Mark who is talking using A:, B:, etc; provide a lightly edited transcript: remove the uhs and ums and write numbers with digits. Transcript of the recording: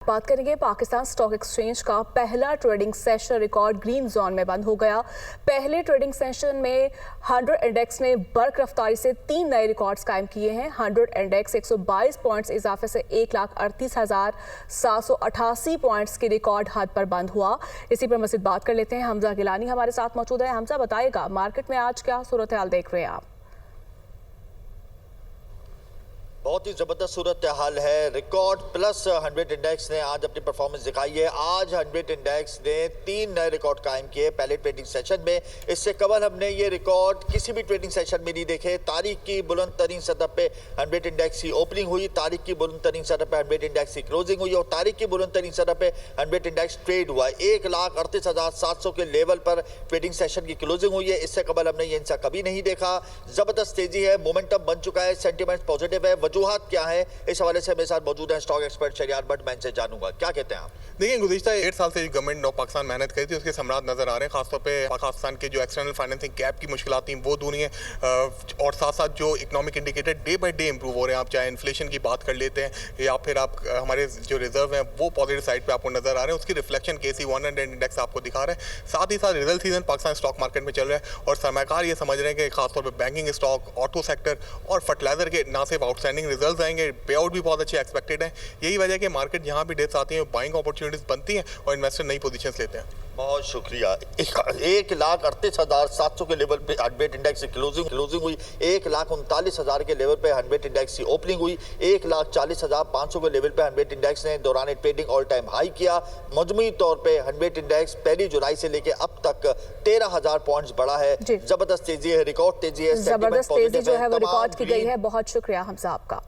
A: बात करेंगे Pakistan stock exchange का पहला trading session record green zone में बंद हो गया। पहले ट्रेडिंग सेशन में 100 इंडेक्स ने बर्क रफ्तारी से 3 नए रिकॉर्ड्स कायम किए हैं। 100 इंडेक्स 122 पॉइंट्स इजाफे से 1,38,788 पॉइंट्स की रिकॉर्ड हद पर बंद हुआ। इसी पर मज़ीद बात कर लेते हैं। हमजा गिलानी हमारे साथ मौजूद है। हमजा, बताइएगा मार्केट में आज क्या सूरत हाल देख रहे हैं आप?
B: बहुत ही जबरदस्त सूरत हाल है। रिकॉर्ड प्लस 100 इंडेक्स ने आज अपनी परफॉर्मेंस दिखाई है। आज 100 इंडेक्स ने 3 नए रिकॉर्ड कायम किए पहले ट्रेडिंग सेशन में। इससे कबल हमने ये रिकॉर्ड किसी भी ट्रेडिंग सेशन में नहीं देखे। तारीख की बुलंद तरीन सतह पे 100 इंडेक्स की ओपनिंग हुई, तारीख की बुलंद तरीन सतह पे 100 इंडेक्स की क्लोजिंग हुई और तारीख की बुलंद तरीन सतह पे 100 इंडेक्स ट्रेड हुआ। 1,38,700 के लेवल पर ट्रेडिंग सेशन की क्लोजिंग हुई है। इससे कबल हमने ये इंसा कभी नहीं देखा। जबरदस्त तेजी है, मोमेंटम बन चुका है, सेंटीमेंट पॉजिटिव है। वजूहात क्या है, इस हवाले से मेरे साथ मौजूद है स्टॉक एक्सपर्ट शरियार भट्ट। मैं इनसे जानूंगा क्या कहते हैं आप।
C: देखिए, गुज़िश्ता 1 साल से गवर्नमेंट ऑफ पाकिस्तान मेहनत करी थी, उसके समरात नजर आ रहे हैं। खासतौर पे पाकिस्तान के जो एक्सटर्नल फाइनेंसिंग गैप की मुश्किलात थी वो दूर हुई हैं और साथ साथ जो economic indicator day by day improve हो रहे हैं। आप चाहे इन्फ्लेशन की बात कर लेते हैं या फिर आप हमारे जो रिजर्व हैं वो पॉजिटिव साइड पे आपको नजर आ रहे हैं। उसकी रिफ्लेक्शन KC 100 इंडेक्स आपको दिखा रहा है। साथ ही साथ result season Pakistan stock market में चल रहा है और सरमाकार ये समझ रहे हैं कि खासतौर पर बैंकिंग स्टॉक, ऑटो सेक्टर और फर्टिलाइजर के ना सिर्फ आउटस्टैंडिंग रिजल्ट आएंगे, पे आउट भी बहुत अच्छे एक्सपेक्टेड है। यही वजह है कि मार्केट जहाँ भी डिप्स आती है बाइंग अपॉर्चुनिटीज बनती हैं और इन्वेस्टर नई पोजीशंस लेते हैं।
B: बहुत शुक्रिया। 1,38,700 के लेवल पे 100 इंडेक्स की क्लोजिंग हुई। 1,39,000 के लेवल पे 100 इंडेक्स की ओपनिंग हुई। 1,40,500 के लेवल पे 100 इंडेक्स ने दौरान ट्रेडिंग ऑल टाइम हाई किया। मजमूई तौर पे 100 इंडेक्स 1 जुलाई से लेके अब तक 13,000 पॉइंट्स बढ़ा है। जबरदस्त तेजी है, रिकॉर्ड तेजी है,
A: जबरदस्त तेजी जो है वो रिकॉर्ड की गई है। बहुत शुक्रिया हमजा आपका।